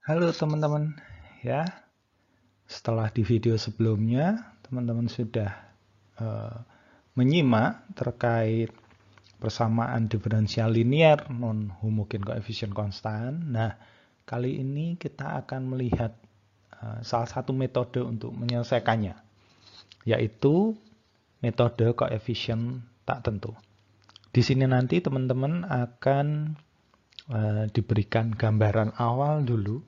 Halo teman-teman, ya. Setelah di video sebelumnya, teman-teman sudah menyimak terkait persamaan diferensial linear non-homogen koefisien konstan. Nah, kali ini kita akan melihat salah satu metode untuk menyelesaikannya, yaitu metode koefisien tak tentu. Di sini nanti teman-teman akan diberikan gambaran awal dulu.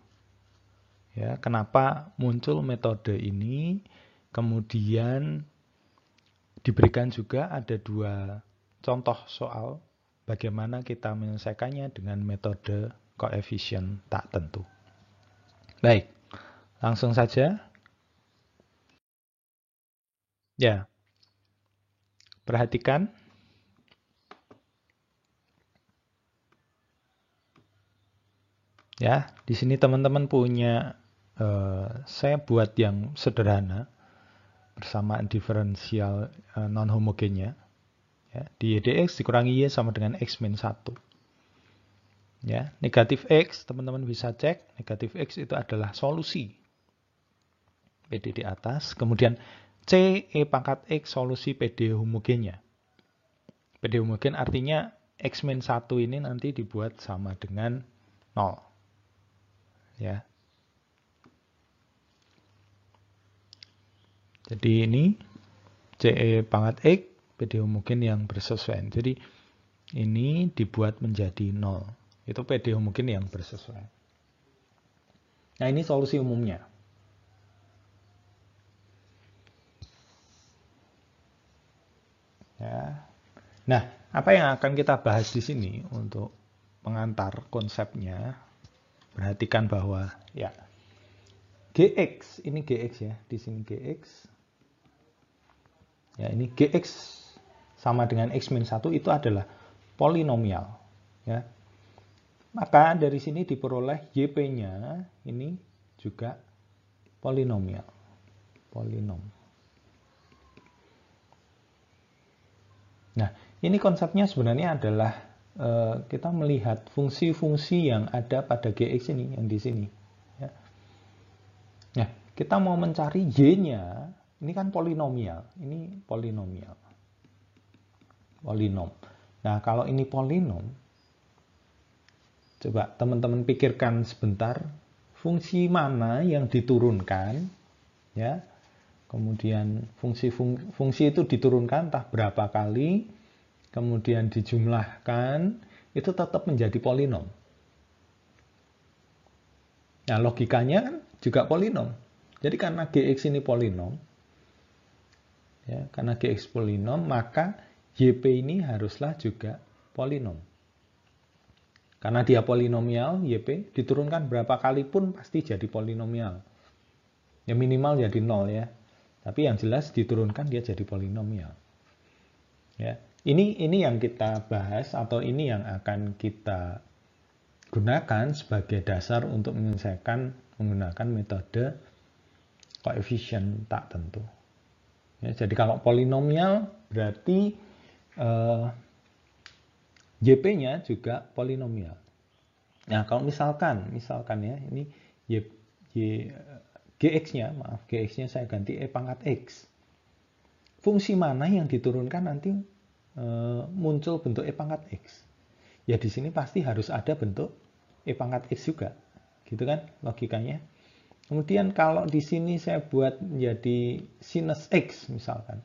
Ya, kenapa muncul metode ini? Kemudian diberikan juga ada dua contoh soal bagaimana kita menyelesaikannya dengan metode koefisien tak tentu. Baik, langsung saja. Ya, perhatikan. Ya, di sini teman-teman punya saya buat yang sederhana persamaan diferensial non homogennya. Ya, di dx dikurangi y sama dengan x min 1. Ya, negatif x teman-teman bisa cek, negatif x itu adalah solusi PD di atas, kemudian c e pangkat x solusi PD homogennya. PD homogen artinya x min 1 ini nanti dibuat sama dengan 0. Ya. Jadi ini CE pangkat X, PD homogen yang bersesuaian. Jadi ini dibuat menjadi 0. Itu PD homogen yang bersesuaian. Nah, ini solusi umumnya. Ya. Nah, apa yang akan kita bahas di sini untuk pengantar konsepnya? Perhatikan bahwa ya GX, ini GX ya, di sini GX. Ya, ini GX sama dengan X min 1 itu adalah polinomial. Ya. Maka dari sini diperoleh YP-nya ini juga polinomial. Polinom. Nah, ini konsepnya sebenarnya adalah kita melihat fungsi-fungsi yang ada pada GX ini, yang di sini. Ya. Nah, kita mau mencari Y-nya, ini kan polinomial. Ini polinomial. Polinom. Nah, kalau ini polinom, coba teman-teman pikirkan sebentar, fungsi mana yang diturunkan, ya. Kemudian fungsi itu diturunkan entah berapa kali, kemudian dijumlahkan, itu tetap menjadi polinom. Nah, logikanya kan juga polinom. Jadi karena GX ini polinom, ya, karena GX polinom, maka YP ini haruslah juga polinom. Karena dia polinomial, YP diturunkan berapa kali pun pasti jadi polinomial. Ya minimal jadi 0 ya. Tapi yang jelas diturunkan dia jadi polinomial. Ya. Ini yang kita bahas atau ini yang akan kita gunakan sebagai dasar untuk menyelesaikan menggunakan metode koefisien tak tentu. Ya, jadi kalau polinomial berarti YP-nya juga polinomial. Nah, kalau misalkan ya, ini GX-nya, maaf, GX-nya saya ganti E pangkat X. Fungsi mana yang diturunkan nanti muncul bentuk E pangkat X? Ya di sini pasti harus ada bentuk E pangkat X juga. Gitu kan logikanya. Kemudian kalau di sini saya buat menjadi sinus X misalkan.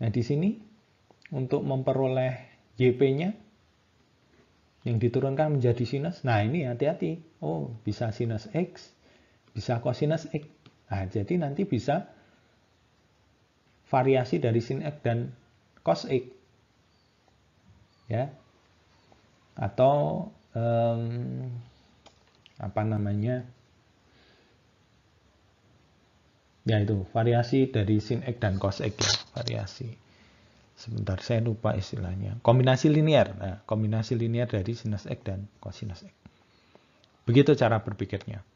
Nah, di sini untuk memperoleh YP-nya yang diturunkan menjadi sinus. Nah, ini hati-hati. Oh, bisa sinus X, bisa kosinus X. Nah, jadi nanti bisa variasi dari sin X dan cos X. Ya. Atau apa namanya? Ya itu, variasi dari sin X dan cos X ya, variasi. Sebentar, saya lupa istilahnya. Kombinasi linear. Nah, kombinasi linear dari sinus X dan kosinus X. Begitu cara berpikirnya.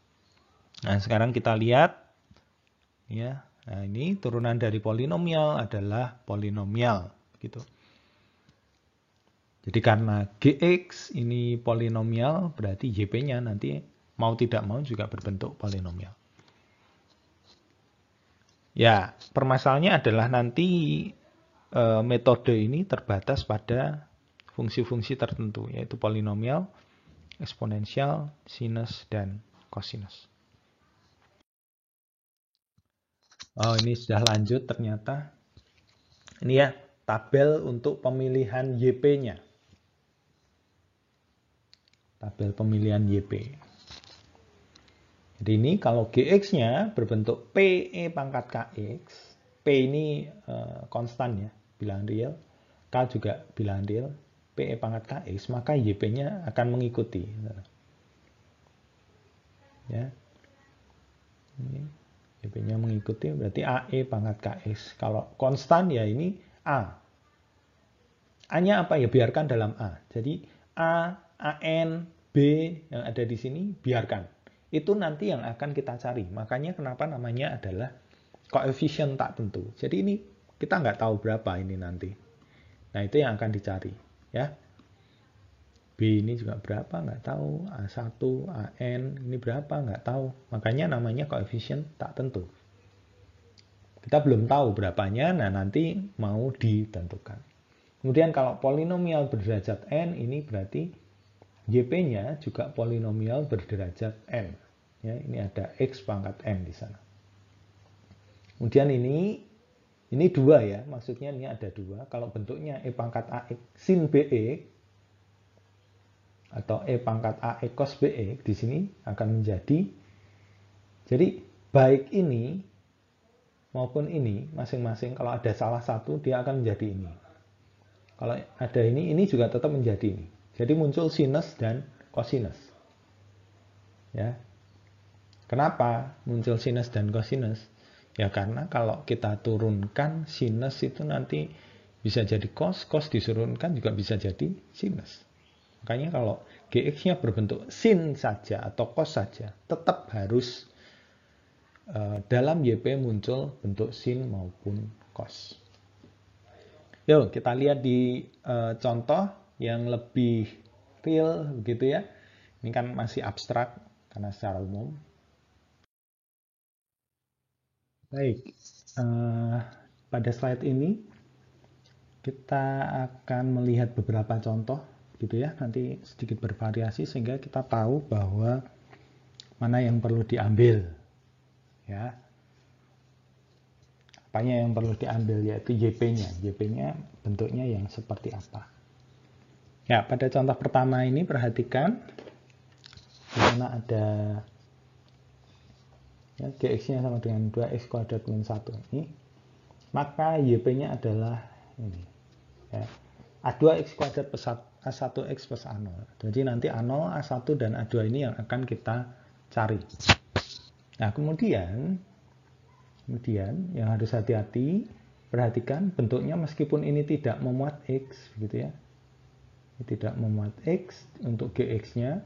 Nah, sekarang kita lihat ya. Nah, ini turunan dari polinomial adalah polinomial gitu. Jadi karena GX ini polinomial berarti YP-nya nanti mau tidak mau juga berbentuk polinomial. Ya, permasalahannya adalah nanti metode ini terbatas pada fungsi-fungsi tertentu, yaitu polinomial, eksponensial, sinus, dan kosinus. Oh, ini sudah lanjut ternyata. Ini ya, tabel untuk pemilihan YP-nya. Tabel pemilihan YP. Jadi ini kalau GX-nya berbentuk PE pangkat KX, P ini konstan ya, bilangan real, K juga bilangan real, PE pangkat KX, maka YP-nya akan mengikuti. Ya. Ini YP-nya mengikuti, berarti AE pangkat KX. Kalau konstan ya ini A. A-nya apa ya? Biarkan dalam A. Jadi A, AN, B yang ada di sini biarkan. Itu nanti yang akan kita cari. Makanya kenapa namanya adalah koefisien tak tentu. Jadi ini kita nggak tahu berapa ini nanti. Nah itu yang akan dicari. Ya. B ini juga berapa nggak tahu. A1, AN ini berapa nggak tahu. Makanya namanya koefisien tak tentu. Kita belum tahu berapanya. Nah nanti mau ditentukan. Kemudian kalau polinomial berderajat n ini berarti YP-nya juga polinomial berderajat n. Ya, ini ada x pangkat n di sana. Kemudian ini 2 ya, maksudnya ini ada 2. Kalau bentuknya e pangkat ax sin bx atau e pangkat ax cos bx di sini akan menjadi, jadi baik ini maupun ini masing-masing kalau ada salah satu dia akan menjadi ini. Kalau ada ini juga tetap menjadi ini. Jadi muncul sinus dan kosinus. Ya. Kenapa muncul sinus dan kosinus? Ya karena kalau kita turunkan sinus itu nanti bisa jadi cos, cos diturunkan juga bisa jadi sinus. Makanya kalau GX-nya berbentuk sin saja atau cos saja, tetap harus dalam YP muncul bentuk sin maupun cos. Yuk kita lihat di contoh yang lebih real begitu ya. Ini kan masih abstrak karena secara umum. Baik, pada slide ini kita akan melihat beberapa contoh gitu ya. Nanti sedikit bervariasi sehingga kita tahu bahwa mana yang perlu diambil ya. Apanya yang perlu diambil yaitu YP-nya. YP-nya bentuknya yang seperti apa. Ya, pada contoh pertama ini perhatikan di sana ada ya, GX-nya sama dengan 2x kuadrat min 1 ini. Maka YP-nya adalah ini. Ya, A2x kuadrat plus A1x plus A0. Jadi nanti A0, A1 dan A2 ini yang akan kita cari. Nah, kemudian yang harus hati-hati, perhatikan bentuknya meskipun ini tidak memuat X begitu ya. Tidak memuat X untuk GX-nya.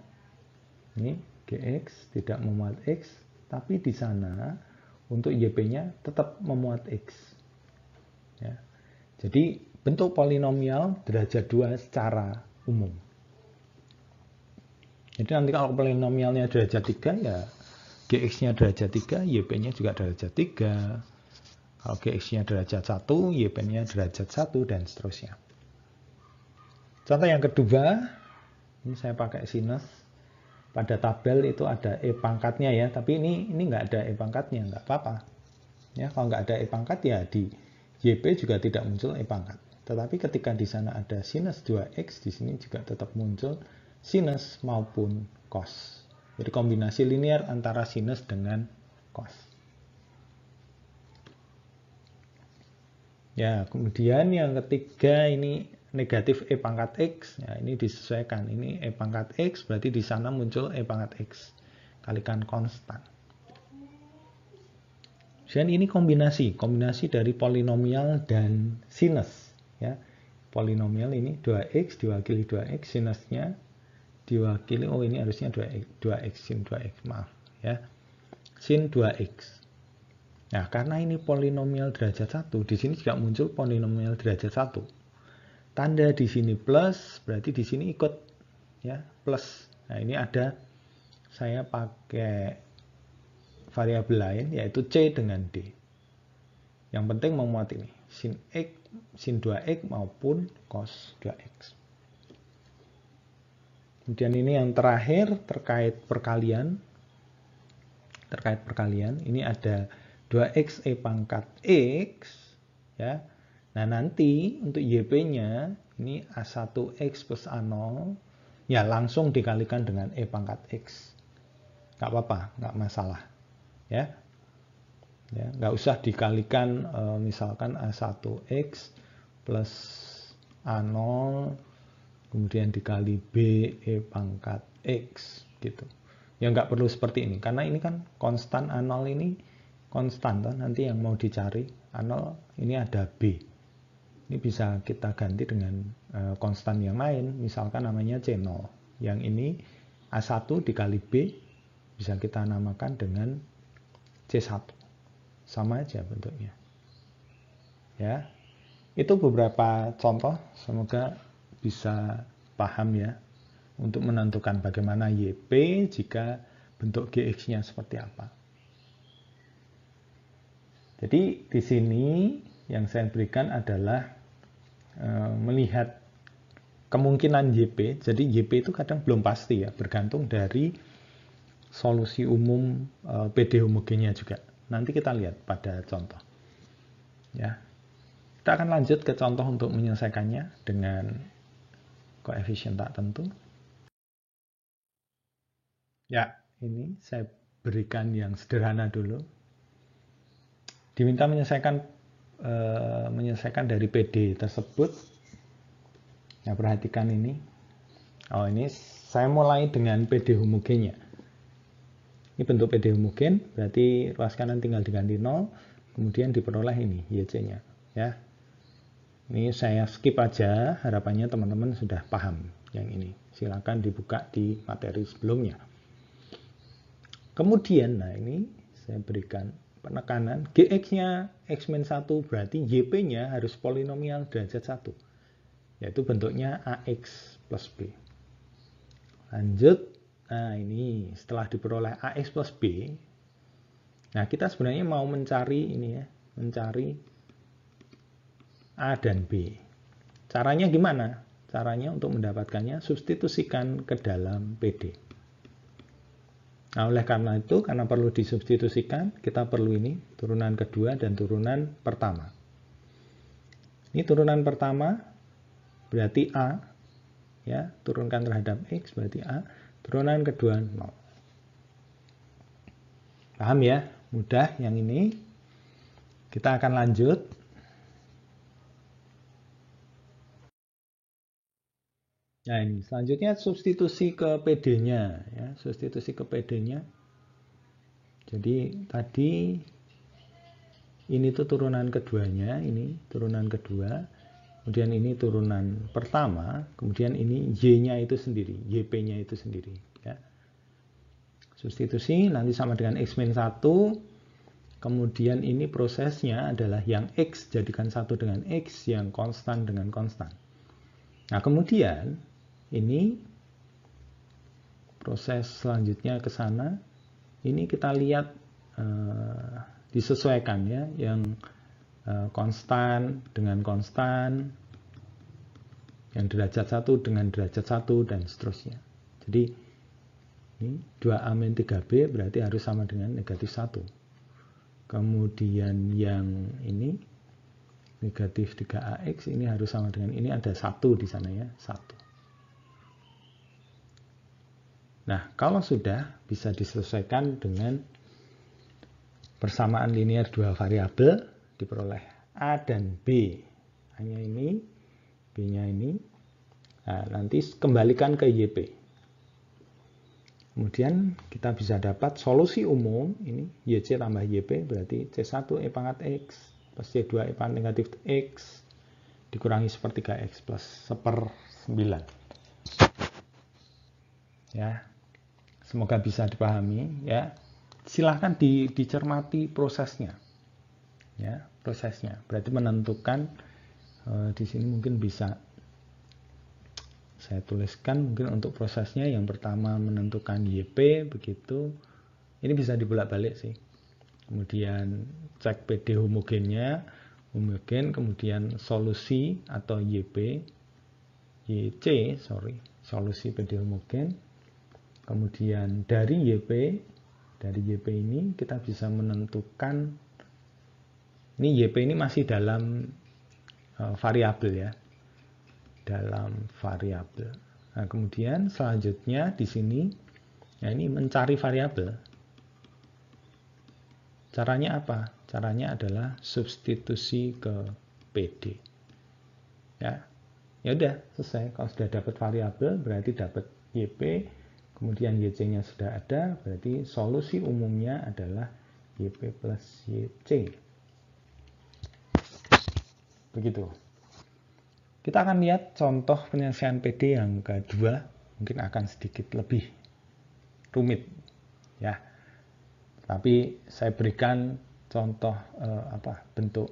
Ini GX tidak memuat X, tapi di sana untuk YP-nya tetap memuat X. Ya. Jadi bentuk polinomial derajat 2 secara umum. Jadi nanti kalau polinomialnya derajat 3 ya GX-nya derajat 3, YP-nya juga derajat 3. Kalau GX-nya derajat 1, YP-nya derajat 1 dan seterusnya. Contoh yang kedua, ini saya pakai sinus. Pada tabel itu ada E pangkatnya ya, tapi ini nggak ada E pangkatnya, nggak apa-apa. Ya, kalau nggak ada E pangkat ya di YP juga tidak muncul E pangkat. Tetapi ketika di sana ada sinus 2x, di sini juga tetap muncul sinus maupun cos. Jadi kombinasi linear antara sinus dengan cos. Ya, kemudian yang ketiga ini negatif E pangkat X, ya ini disesuaikan. Ini E pangkat X, berarti di sana muncul E pangkat X. Kalikan konstan. Dan ini kombinasi dari polinomial dan sinus. Ya. Polinomial ini 2X diwakili 2X, sinusnya diwakili, oh ini harusnya 2X, sin 2X, maaf. Ya. Sin 2X. Nah, karena ini polinomial derajat 1, di sini juga muncul polinomial derajat 1. Tanda di sini plus, berarti di sini ikut ya plus. Nah, ini ada saya pakai variabel lain, yaitu C dengan D. Yang penting memuat ini, sin X, sin 2X maupun cos 2X. Kemudian ini yang terakhir terkait perkalian. Ini ada 2X E pangkat X. Ya. Nah nanti untuk YP-nya, ini A1X plus A0, ya langsung dikalikan dengan E pangkat X. Nggak apa-apa, nggak masalah. Ya, nggak usah dikalikan misalkan A1X plus A0 kemudian dikali B E pangkat X gitu. Ya nggak perlu seperti ini, karena ini kan konstan A0 ini konstan, nanti yang mau dicari A0 ini ada B. Ini bisa kita ganti dengan konstan yang lain, misalkan namanya C0. Yang ini A1 dikali B bisa kita namakan dengan C1. Sama aja bentuknya. Ya. Itu beberapa contoh, semoga bisa paham ya untuk menentukan bagaimana YP jika bentuk GX-nya seperti apa. Jadi di sini yang saya berikan adalah melihat kemungkinan YP. Jadi YP itu kadang belum pasti ya, bergantung dari solusi umum PD homogennya juga. Nanti kita lihat pada contoh. Ya. Kita akan lanjut ke contoh untuk menyelesaikannya dengan koefisien tak tentu. Ya, ini saya berikan yang sederhana dulu. Diminta menyelesaikan dari PD tersebut. Nah, perhatikan ini. Oh, ini saya mulai dengan PD homogennya. Ini bentuk PD homogen, berarti ruas kanan tinggal diganti 0, kemudian diperoleh ini YC-nya, ya. Ini saya skip aja, harapannya teman-teman sudah paham yang ini. Silakan dibuka di materi sebelumnya. Kemudian, nah ini saya berikan penekanan GX-nya X-1 berarti YP-nya harus polinomial derajat 1. Yaitu bentuknya AX plus B. Lanjut, nah ini setelah diperoleh AX plus B, nah kita sebenarnya mau mencari ini ya, mencari A dan B. Caranya gimana? Caranya untuk mendapatkannya substitusikan ke dalam PD. Nah, oleh karena itu, karena perlu disubstitusikan, kita perlu ini, turunan kedua dan turunan pertama. Ini turunan pertama, berarti A, ya, turunkan terhadap X, berarti A, turunan kedua 0. Paham ya? Mudah yang ini. Kita akan lanjut. Nah ini, selanjutnya substitusi ke PD-nya, ya, substitusi ke PD-nya. Jadi tadi ini tuh turunan keduanya, ini turunan kedua, kemudian ini turunan pertama, kemudian ini Y-nya itu sendiri, YP-nya itu sendiri. Ya. Substitusi nanti sama dengan X-1, kemudian ini prosesnya adalah yang X jadikan satu dengan X, yang konstan dengan konstan. Nah kemudian ini proses selanjutnya ke sana, ini kita lihat disesuaikan ya, yang konstan dengan konstan, yang derajat 1 dengan derajat 1 dan seterusnya. Jadi ini 2A-3B berarti harus sama dengan negatif 1. Kemudian yang ini negatif 3AX ini harus sama dengan ini, ada 1 di sana ya, 1. Nah, kalau sudah bisa diselesaikan dengan persamaan linear dua variabel, diperoleh A dan B. Hanya ini, B-nya ini. Nah, nanti kembalikan ke YP. Kemudian kita bisa dapat solusi umum, ini YC tambah YP, berarti C1 E pangkat X plus C2 E pangkat negatif X dikurangi sepertiga X plus 1/9. Ya. Semoga bisa dipahami ya. Silahkan dicermati prosesnya. Ya, prosesnya. Berarti menentukan di sini mungkin bisa saya tuliskan mungkin untuk prosesnya. Yang pertama menentukan YP, begitu. Ini bisa dibolak-balik sih. Kemudian cek PD homogennya, homogen, kemudian solusi atau solusi PD homogen. Kemudian dari YP ini kita bisa menentukan, ini YP ini masih dalam variabel ya, dalam variabel. Nah, kemudian selanjutnya di sini, ya ini mencari variabel. Caranya apa? Caranya adalah substitusi ke PD. Ya, ya udah selesai. Kalau sudah dapat variabel, berarti dapat YP. Kemudian YC-nya sudah ada, berarti solusi umumnya adalah YP plus YC. Begitu. Kita akan lihat contoh penyelesaian PD yang kedua, mungkin akan sedikit lebih rumit, ya. Tapi saya berikan contoh bentuk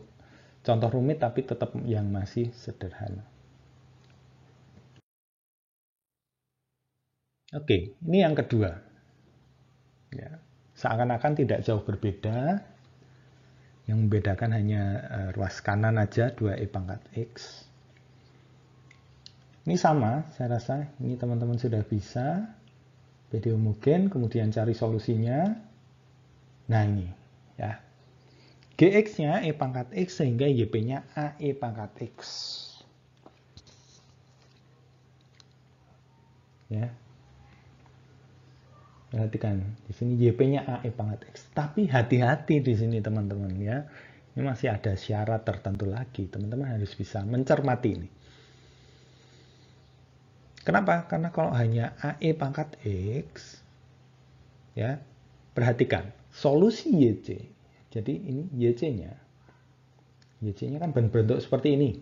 contoh rumit tapi tetap yang masih sederhana. Oke, ini yang kedua. Ya, seakan-akan tidak jauh berbeda. Yang membedakan hanya ruas kanan aja 2e pangkat x. Ini sama, saya rasa ini teman-teman sudah bisa. PD homogen, kemudian cari solusinya. Nah ini, ya. Gx-nya e pangkat x sehingga YP-nya ae pangkat x. Ya. Perhatikan, di sini YP-nya ae pangkat x. Tapi hati-hati di sini teman-teman ya. Ini masih ada syarat tertentu lagi. Teman-teman harus bisa mencermati ini. Kenapa? Karena kalau hanya ae pangkat x, ya, perhatikan solusi YC. Jadi ini YC-nya. YC-nya kan berbentuk seperti ini.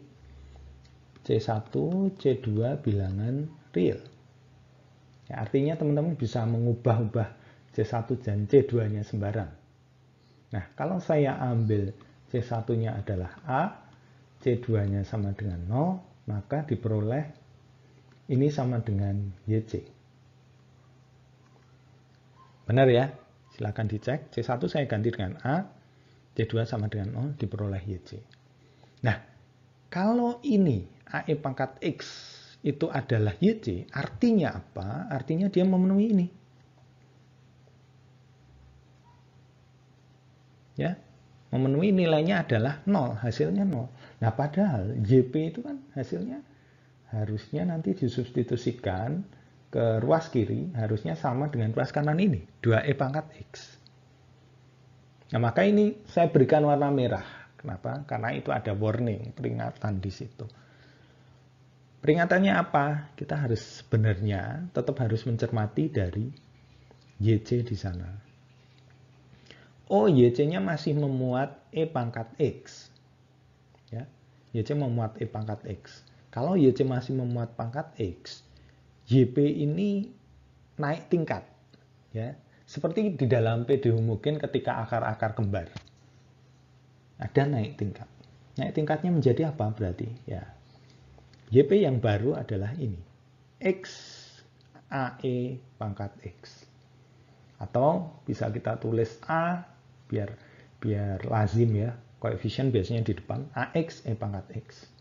C1, C2 bilangan real. Ya, artinya teman-teman bisa mengubah-ubah C1 dan C2-nya sembarang. Nah, kalau saya ambil C1-nya adalah A, C2-nya sama dengan 0, maka diperoleh ini sama dengan YC. Benar ya? Silakan dicek. C1 saya ganti dengan A, C2 sama dengan 0, diperoleh YC. Nah, kalau ini AE pangkat X itu adalah YC, artinya apa? Artinya dia memenuhi ini. Ya, memenuhi nilainya adalah 0, hasilnya 0. Nah, padahal YP itu kan hasilnya harusnya nanti disubstitusikan ke ruas kiri, harusnya sama dengan ruas kanan ini, 2E pangkat X. Nah, maka ini saya berikan warna merah. Kenapa? Karena itu ada warning, peringatan di situ. Peringatannya apa? Kita harus sebenarnya tetap harus mencermati dari YC di sana. Oh, YC-nya masih memuat E pangkat X. Ya, YC memuat E pangkat X. Kalau YC masih memuat pangkat X, YP ini naik tingkat. Ya, seperti di dalam PD homogen ketika akar-akar kembar. Ada naik tingkat. Naik tingkatnya menjadi apa berarti? Ya, YP yang baru adalah ini. X AE pangkat X. Atau bisa kita tulis A biar lazim ya. Koefisien biasanya di depan. AX E pangkat X.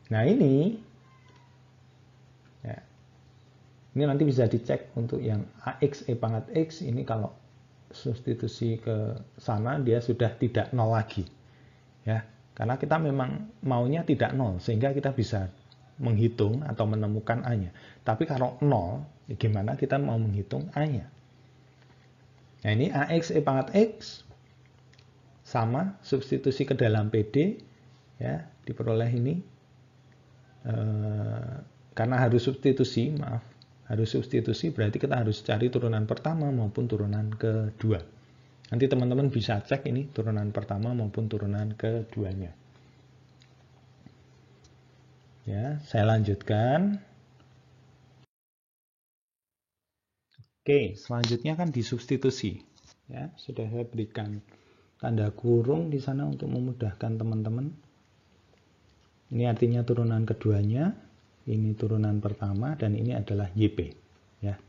Nah ini ya, ini nanti bisa dicek untuk yang AX E pangkat X. Ini kalau substitusi ke sana dia sudah tidak 0 lagi. Ya, karena kita memang maunya tidak 0, sehingga kita bisa menghitung atau menemukan A-nya. Tapi kalau 0, gimana kita mau menghitung A-nya? Nah, ini AX E pangkat X sama, substitusi ke dalam PD, ya, diperoleh ini. Karena harus substitusi, berarti kita harus cari turunan pertama maupun turunan kedua. Nanti teman-teman bisa cek ini turunan pertama maupun turunan keduanya. Ya, saya lanjutkan. Oke, selanjutnya kan disubstitusi. Ya, sudah saya berikan tanda kurung di sana untuk memudahkan teman-teman. Ini artinya turunan keduanya. ini turunan pertama, dan ini adalah YP. Ya.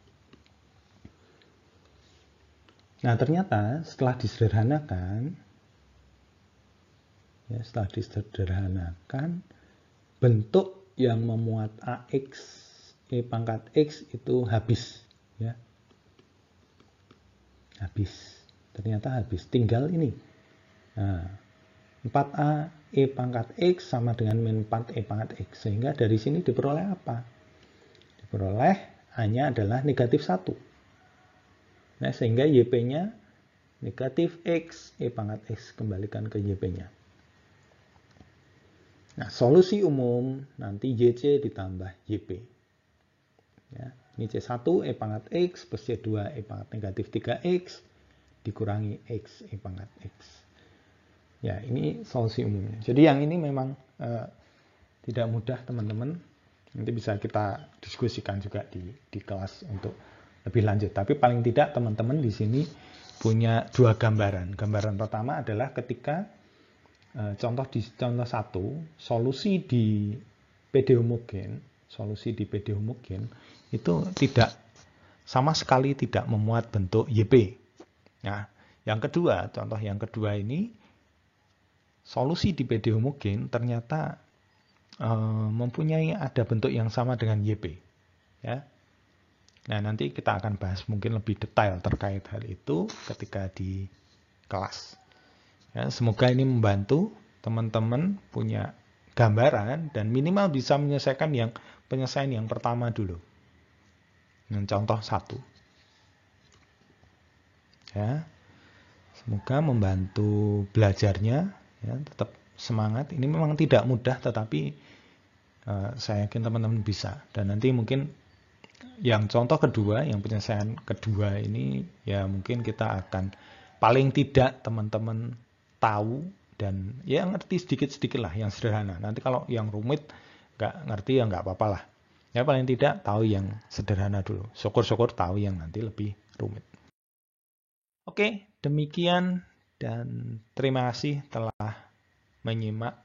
Nah, ternyata setelah disederhanakan, bentuk yang memuat AX, E pangkat X itu habis. Ya. Habis. Ternyata habis. Tinggal ini. Nah, 4A E pangkat X sama dengan min 4 E pangkat X. Sehingga dari sini diperoleh apa? Diperoleh A-nya adalah negatif 1. Nah, sehingga YP-nya negatif X, E pangkat X. Kembalikan ke YP-nya. Nah, solusi umum nanti YC ditambah YP. Ya, ini C1 E pangkat X plus C2 E pangkat negatif 3X dikurangi X E pangkat X. Ya, ini solusi umumnya. Jadi yang ini memang tidak mudah, teman-teman. Nanti bisa kita diskusikan juga di kelas untuk lebih lanjut. Tapi paling tidak teman-teman di sini punya dua gambaran. Gambaran pertama adalah ketika contoh 1, solusi di PD homogen, itu tidak sama sekali tidak memuat bentuk YP. Nah, yang kedua, contoh yang kedua ini, solusi di PD homogen ternyata mempunyai ada bentuk yang sama dengan YP. Ya. Nah, nanti kita akan bahas mungkin lebih detail terkait hal itu ketika di kelas. Ya, semoga ini membantu teman-teman punya gambaran dan minimal bisa menyelesaikan penyelesaian yang pertama dulu. Dengan contoh 1. Ya. Semoga membantu belajarnya, ya, tetap semangat. Ini memang tidak mudah, tetapi saya yakin teman-teman bisa. Dan nanti mungkin yang contoh kedua, yang penyelesaian kedua ini, ya mungkin kita akan paling tidak teman-teman tahu dan ya ngerti sedikit-sedikit lah yang sederhana. Nanti kalau yang rumit nggak ngerti ya nggak apa-apa lah. Ya paling tidak tahu yang sederhana dulu. Syukur-syukur tahu yang nanti lebih rumit. Oke, demikian dan terima kasih telah menyimak